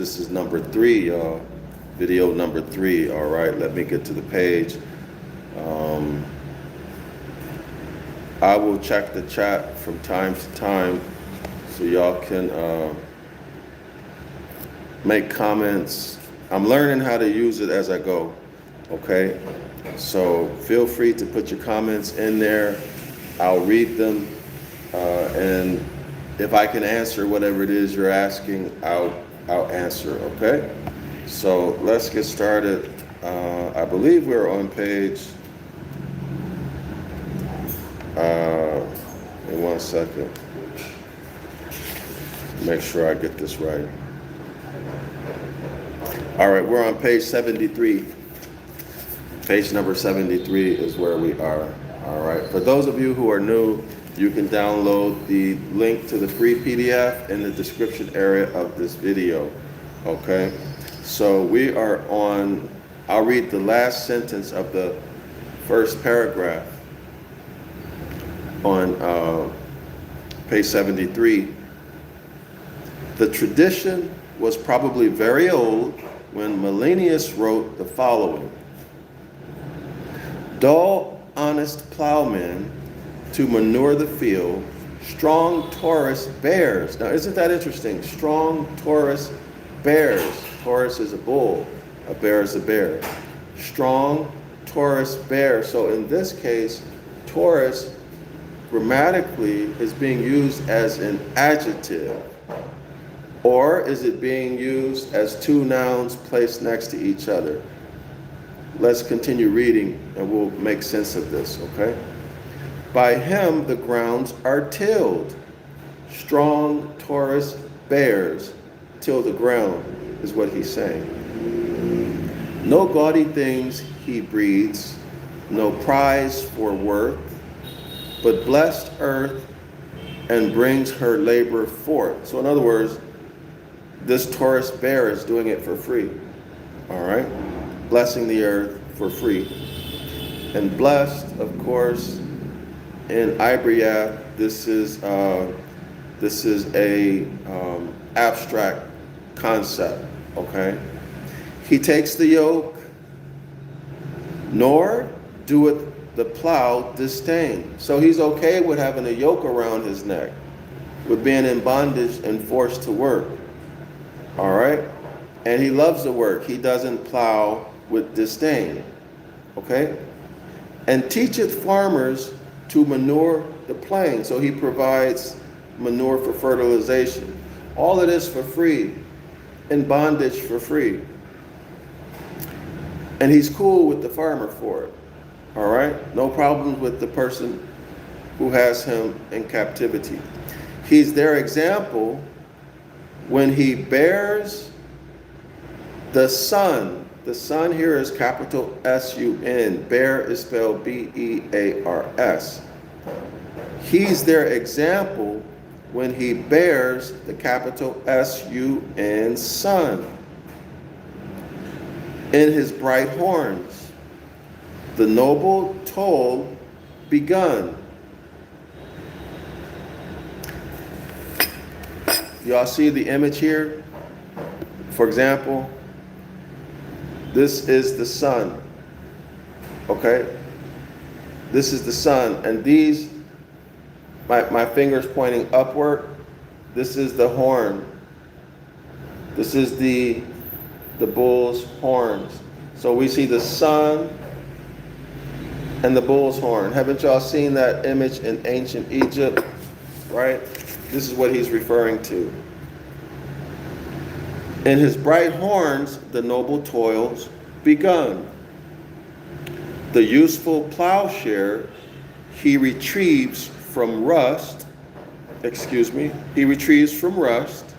This is number 3, y'all. Video number 3. All right, let me get to the page. I will check the chat from time to time so y'all can make comments. I'm learning how to use it as I go, okay? So feel free to put your comments in there. I'll read them, and if I can answer whatever it is you're asking, I'll answer, okay? So let's get started. I believe we're on page, in 1 second. Make sure I get this right. All right, we're on page 73. Page number 73 is where we are. All right, for those of you who are new, you can download the link to the free PDF in the description area of this video, okay? So we are on, I'll read the last sentence of the first paragraph on page 73. The tradition was probably very old when Millennius wrote the following: dull, honest plowmen to manure the field, strong Taurus bears. Now, isn't that interesting? Strong Taurus bears. Taurus is a bull, a bear is a bear. Strong Taurus bears. So in this case, Taurus grammatically is being used as an adjective. Or is it being used as two nouns placed next to each other? Let's continue reading and we'll make sense of this, okay? By him the grounds are tilled. Strong Taurus bears till the ground, is what he's saying. No gaudy things he breeds, no prize for worth, but blessed earth and brings her labor forth. So in other words, this Taurus bear is doing it for free, all right? Blessing the earth for free. And blessed, of course, in Ibaryath, this is a abstract concept, okay? He takes the yoke, nor doeth the plow disdain. So he's okay with having a yoke around his neck, with being in bondage and forced to work. All right? And he loves the work. He doesn't plow with disdain. Okay? And teacheth farmers to manure the plain. So he provides manure for fertilization. All of this for free, in bondage for free. And he's cool with the farmer for it. All right? No problems with the person who has him in captivity. He's their example when he bears the sun. The sun here is capital S-U-N. Bear is spelled B-E-A-R-S. He's their example when he bears the capital S-U-N, sun. In his bright horns, the noble toll begun. Y'all see the image here? For example, this is the sun, okay? This is the sun, and these, my finger's pointing upward. This is the horn. This is the bull's horns. So we see the sun and the bull's horn. Haven't y'all seen that image in ancient Egypt, right? This is what he's referring to. In his bright horns, the noble toils begun. The useful plowshare he retrieves from rust, he retrieves from rust,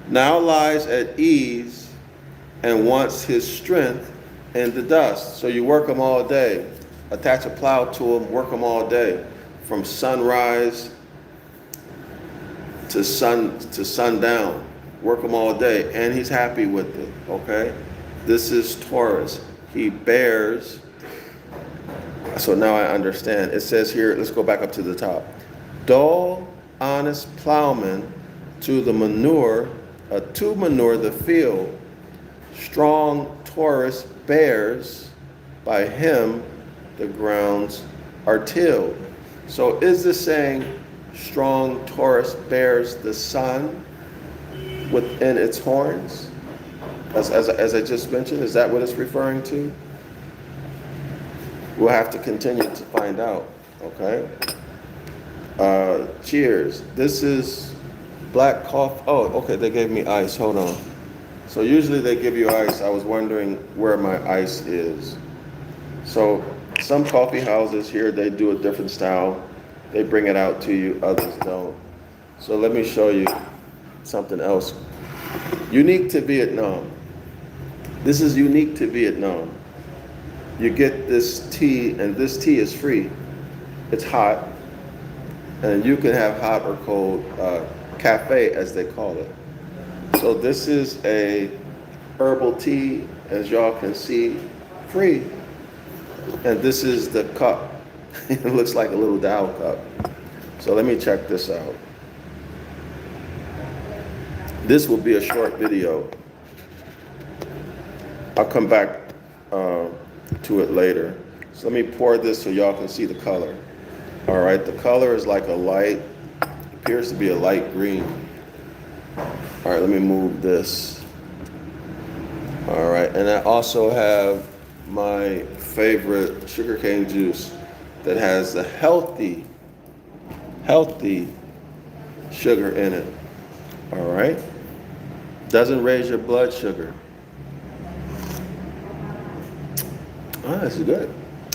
now lies at ease and wants his strength in the dust. So you work them all day. Attach a plow to them, work them all day. From sunrise to sundown. Work them all day, and he's happy with it, okay? This is Taurus. He bears. So now I understand. It says here, let's go back up to the top. Dull, honest plowman to the manure to manure the field. Strong Taurus bears, by him the grounds are tilled. So is this saying strong Taurus bears the sun within its horns? As I just mentioned, is that what it's referring to? We'll have to continue to find out, okay? Cheers. This is black coffee. Oh, okay, they gave me ice. Hold on. So usually they give you ice. I was wondering where my ice is. So some coffee houses here, they do a different style. They bring it out to you, others don't. So let me show you something else. Unique to Vietnam. This is unique to Vietnam. You get this tea, and this tea is free. It's hot, and you can have hot or cold cafe, as they call it. So this is a herbal tea, as y'all can see, free. And this is the cup. It looks like a little Dow cup. So let me check this out. This will be a short video. I'll come back to it later. So let me pour this so y'all can see the color. All right, the color is like a light, appears to be a light green. All right, let me move this. All right, and I also have my favorite sugarcane juice that has the healthy sugar in it. All right, doesn't raise your blood sugar. Ah, this is good,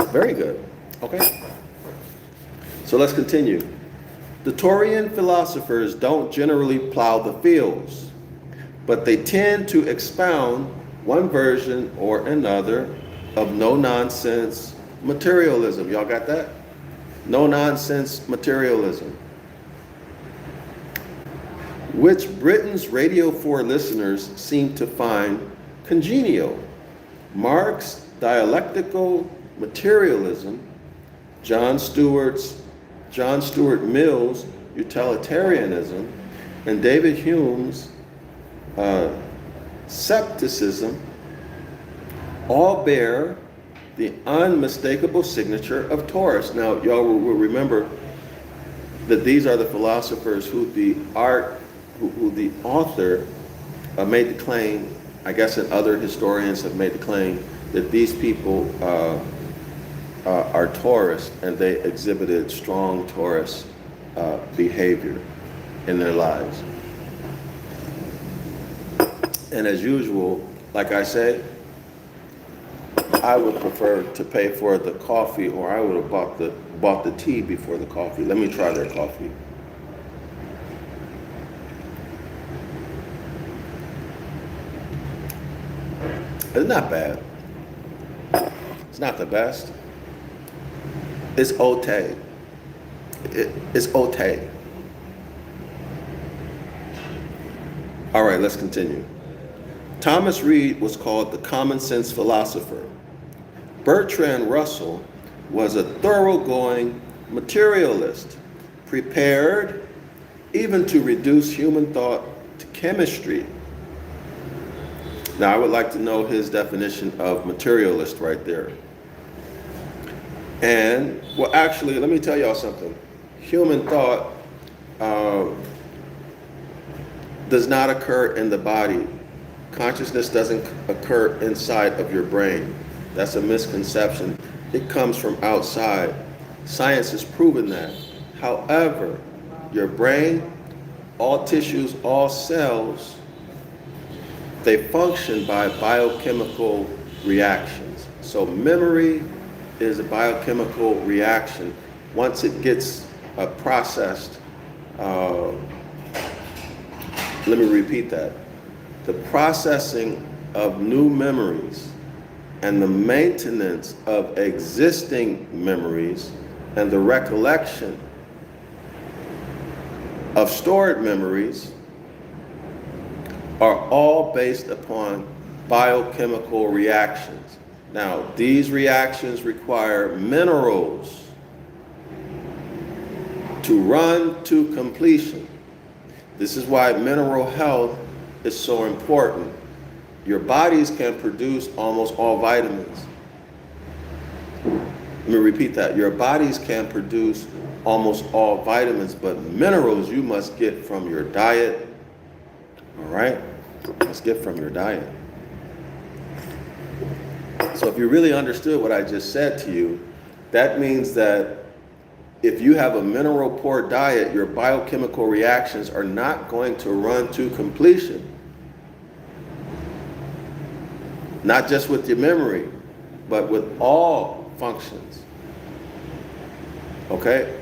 very good. Okay, so let's continue. The Taurian philosophers don't generally plow the fields, but they tend to expound one version or another of no-nonsense materialism. Y'all got that? No-nonsense materialism, which Britain's Radio 4 listeners seem to find congenial. Marx's dialectical materialism, John Stuart Mill's utilitarianism, and David Hume's scepticism all bear the unmistakable signature of Taurus. Now, y'all will remember that these are the philosophers who the author made the claim, I guess, and other historians have made the claim that these people are Taurus, and they exhibited strong Taurus behavior in their lives. And as usual, like I say, I would prefer to pay for the coffee, or I would have bought the tea before the coffee. Let me try their coffee. It's not bad. It's not the best. It's okay. It's okay. All right, let's continue. Thomas Reid was called the common sense philosopher. Bertrand Russell was a thoroughgoing materialist, prepared even to reduce human thought to chemistry. Now, I would like to know his definition of materialist right there. And, well, actually, let me tell y'all something. Human thought does not occur in the body. Consciousness doesn't occur inside of your brain. That's a misconception. It comes from outside. Science has proven that. However, your brain, all tissues, all cells, they function by biochemical reactions. So memory is a biochemical reaction. Once it gets processed, let me repeat that. The processing of new memories and the maintenance of existing memories and the recollection of stored memories are all based upon biochemical reactions. Now, these reactions require minerals to run to completion. This is why mineral health is so important. Your bodies can produce almost all vitamins. Let me repeat that. Your bodies can produce almost all vitamins, but minerals you must get from your diet. All right? Must get from your diet. So if you really understood what I just said to you, that means that if you have a mineral poor diet, your biochemical reactions are not going to run to completion. Not just with your memory, but with all functions, okay,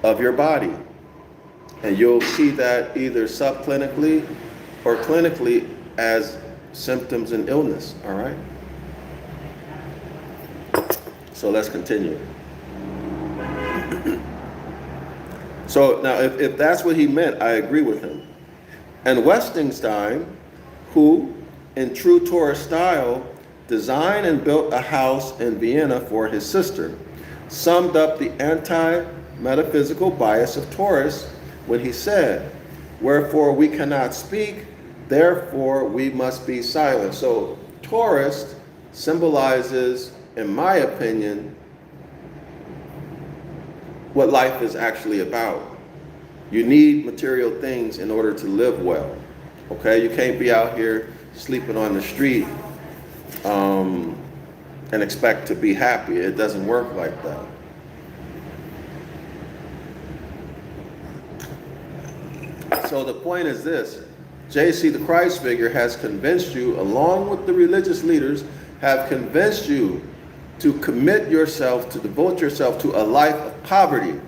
of your body. And you'll see that either subclinically or clinically as symptoms and illness, all right? So let's continue. So now, if that's what he meant, I agree with him. And Westingstein, who, in true Torah style, designed and built a house in Vienna for his sister, summed up the anti-metaphysical bias of Taurus when he said, "Wherefore we cannot speak, therefore we must be silent." So Taurus symbolizes, in my opinion, what life is actually about. You need material things in order to live well. Okay, you can't be out here sleeping on the street and expect to be happy. It doesn't work like that. So the point is this: JC, the Christ figure, has convinced you, along with the religious leaders, have convinced you to commit yourself, to devote yourself to a life of poverty,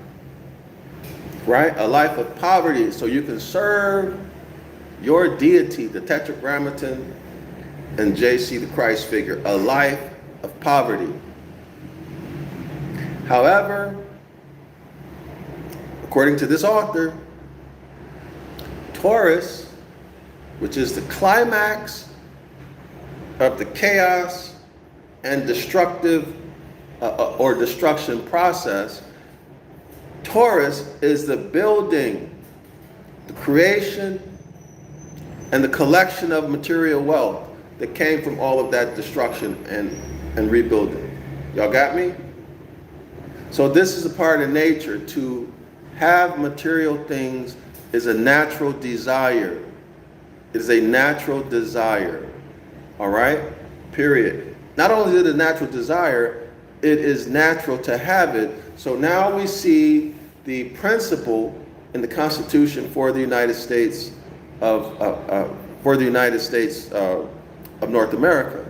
right? A life of poverty, so you can serve your deity, the Tetragrammaton and JC, the Christ figure, a life of poverty. However, according to this author, Taurus, which is the climax of the chaos and destructive or destruction process, Taurus is the building, the creation, and the collection of material wealth that came from all of that destruction and rebuilding. Y'all got me? So this is a part of nature. To have material things is a natural desire. It is a natural desire. All right? Period. Not only is it a natural desire, it is natural to have it. So now we see the principle in the Constitution for the United States of North America.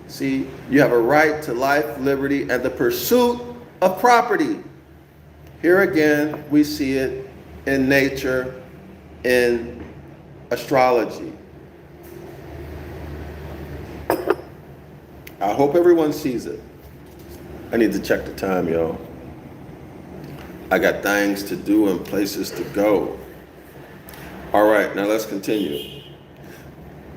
See, you have a right to life, liberty, and the pursuit of property. Here again, we see it in nature, in astrology. I hope everyone sees it. I need to check the time, y'all. I got things to do and places to go. All right, now let's continue.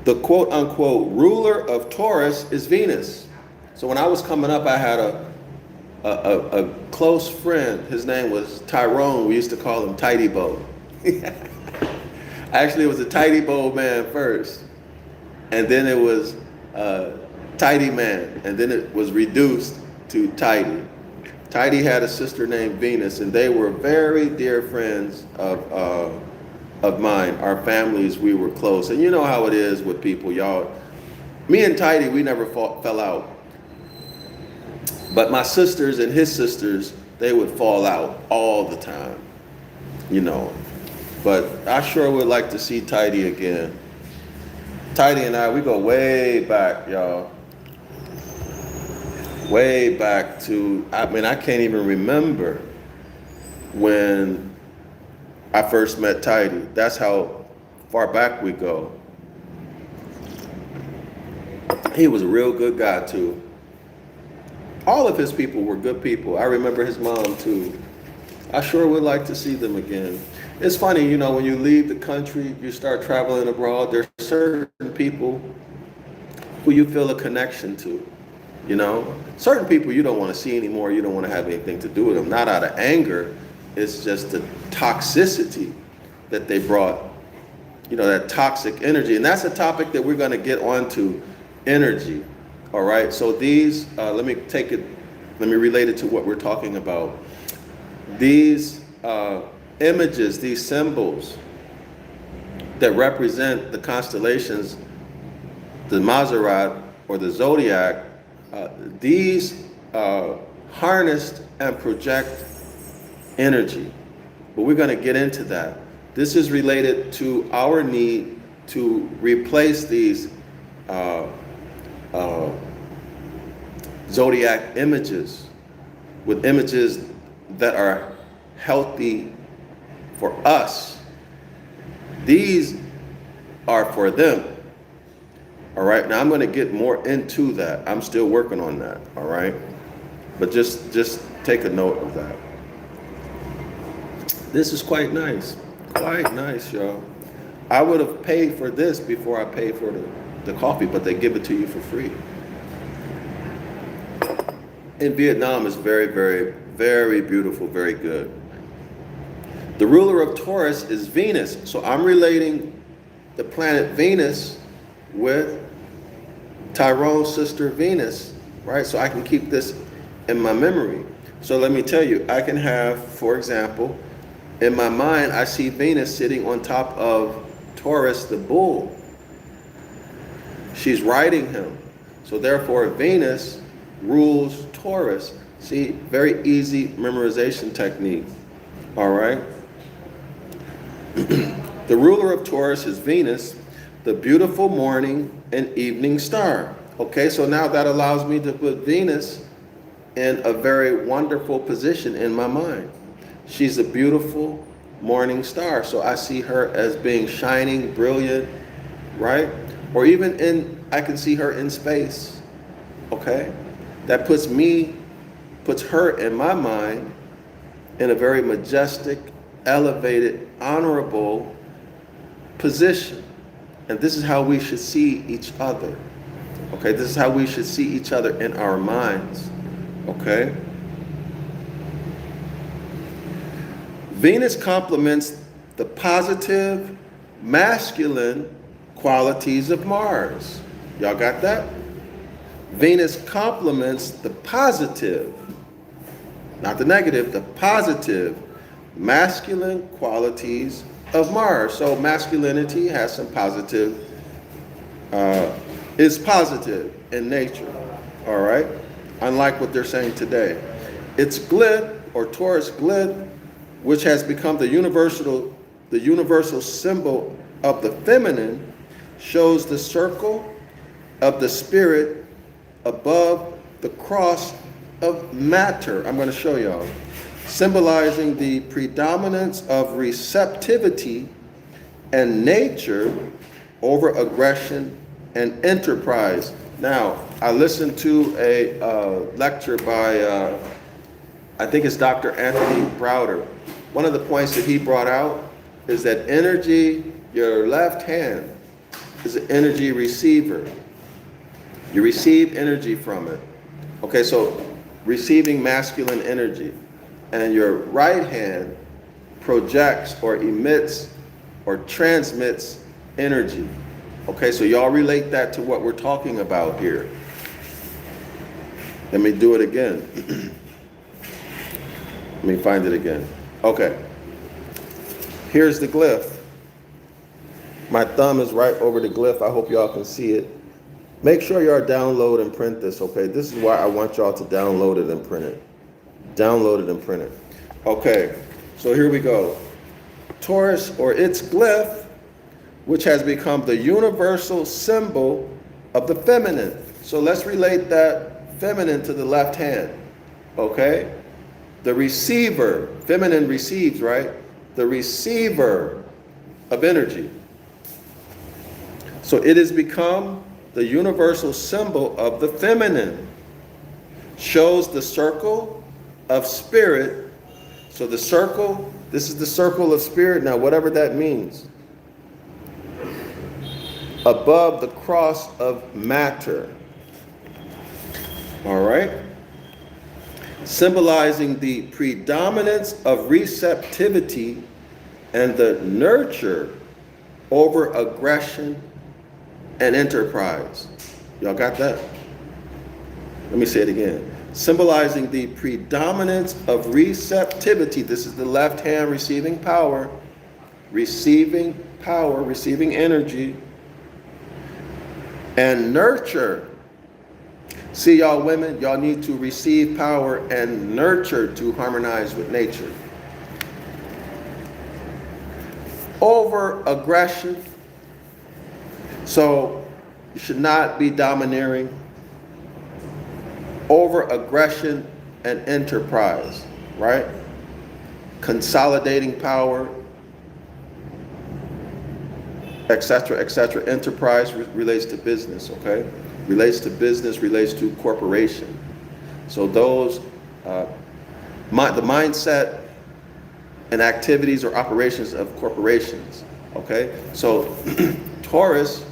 The quote-unquote ruler of Taurus is Venus. So when I was coming up, I had a close friend. His name was Tyrone. We used to call him Tidy Bow. Actually, it was a Tidy Bow man first, and then it was Tidy Man, and then it was reduced to Tidy. Tidy had a sister named Venus, and they were very dear friends of mine. Our families, we were close. And you know how it is with people, y'all. Me and Tidy, we never fell out. But my sisters and his sisters, they would fall out all the time, you know. But I sure would like to see Tidy again. Tidy and I, we go way back, y'all. Way back to, I mean, I can't even remember when I first met Tidy. That's how far back we go. He was a real good guy too. All of his people were good people. I remember his mom too. I sure would like to see them again. It's funny, you know, when you leave the country, you start traveling abroad, there's certain people who you feel a connection to, you know? Certain people you don't want to see anymore, you don't want to have anything to do with them, not out of anger, it's just the toxicity that they brought that toxic energy. And that's a topic that we're going to get onto, energy. All right. So these, let me relate it to what we're talking about. These images, these symbols that represent the constellations, the Maserat or the zodiac, these harnessed and project energy. But we're going to get into that. This is related to our need to replace these zodiac images with images that are healthy for us. These are for them. All right. Now I'm going to get more into that. I'm still working on that. All right. But just take a note of that. This is quite nice. Quite nice, y'all. I would have paid for this before I paid for the coffee, but they give it to you for free. In Vietnam is very, very, very beautiful, very good. The ruler of Taurus is Venus. So I'm relating the planet Venus with Tyrone's sister Venus, right? So I can keep this in my memory. So let me tell you, I can have, for example, in my mind, I see Venus sitting on top of Taurus, the bull. She's riding him. So therefore, Venus rules Taurus. See, very easy memorization technique. All right. The ruler of Taurus is Venus, the beautiful morning and evening star. Okay, so now that allows me to put Venus in a very wonderful position in my mind. She's a beautiful morning star. So I see her as being shining, brilliant, right? Or even I can see her in space. Okay? That puts her in my mind in a very majestic, elevated, honorable position. And this is how we should see each other. Okay? This is how we should see each other in our minds. Okay? Venus complements the positive, masculine qualities of Mars. Y'all got that? Venus complements the positive, not the negative, the positive, masculine qualities of Mars. So masculinity has some positive, is positive in nature, all right? Unlike what they're saying today. Its glyph, or Taurus glyph, which has become the universal symbol of the feminine, shows the circle of the spirit above the cross of matter. I'm going to show y'all. Symbolizing the predominance of receptivity and nature over aggression and enterprise. Now, I listened to a lecture by, I think it's Dr. Anthony Browder. One of the points that he brought out is that energy, your left hand is an energy receiver. You receive energy from it. Okay, so receiving masculine energy. And your right hand projects or emits or transmits energy. Okay, so y'all relate that to what we're talking about here. Let me do it again. Let me find it again. Okay. Here's the glyph. My thumb is right over the glyph. I hope y'all can see it. Make sure y'all download and print this, okay? This is why I want y'all to download it and print it. Download it and print it. Okay, so here we go. Taurus, or its glyph, which has become the universal symbol of the feminine. So let's relate that feminine to the left hand, okay? The receiver, feminine receives, right? The receiver of energy. So it has become the universal symbol of the feminine. Shows the circle of spirit. So the circle, this is the circle of spirit now, whatever that means. Above the cross of matter. All right? Symbolizing the predominance of receptivity and the nurture over aggression and enterprise. Y'all got that? Let me say it again. Symbolizing the predominance of receptivity. This is the left hand receiving power, receiving energy, and nurture. See, y'all women, y'all need to receive power and nurture to harmonize with nature. Over aggression. So you should not be domineering. Over aggression and enterprise, right? Consolidating power, etc., etc. Enterprise relates to business, okay? Relates to business, relates to corporation. So those, the mindset and activities or operations of corporations, okay? So Taurus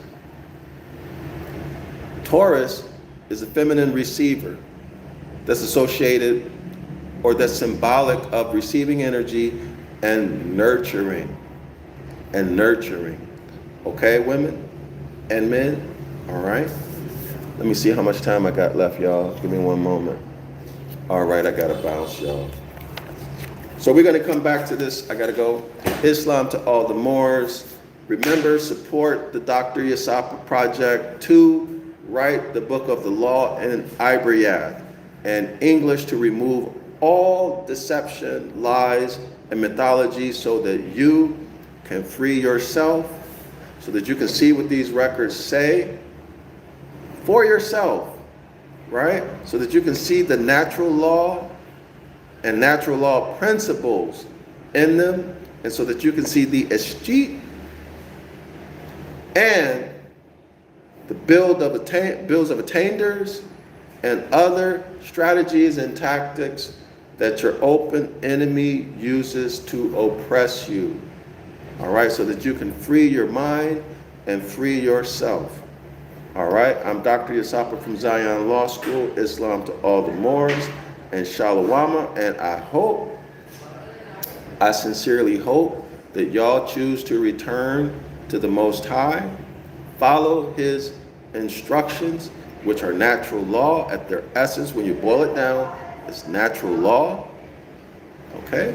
is a feminine receiver that's associated or that's symbolic of receiving energy and nurturing. Okay, women and men? All right. Let me see how much time I got left, y'all. Give me one moment. All right, I got to bounce, y'all. So we're going to come back to this. I got to go. Islam to all the Moors. Remember, support the DrYasapa project to write the book of the law in Ibaryath and English to remove all deception, lies, and mythology so that you can free yourself, so that you can see what these records say for yourself, right? So that you can see the natural law and natural law principles in them, and so that you can see the escheat and the bills of attainders and other strategies and tactics that your open enemy uses to oppress you. All right, so that you can free your mind and free yourself. All right, I'm DrYasapa from Zion Law School, Islam to all the Moors, and Shalawama, and I sincerely hope that y'all choose to return to the Most High, follow His instructions, which are natural law at their essence. When you boil it down, it's natural law, okay?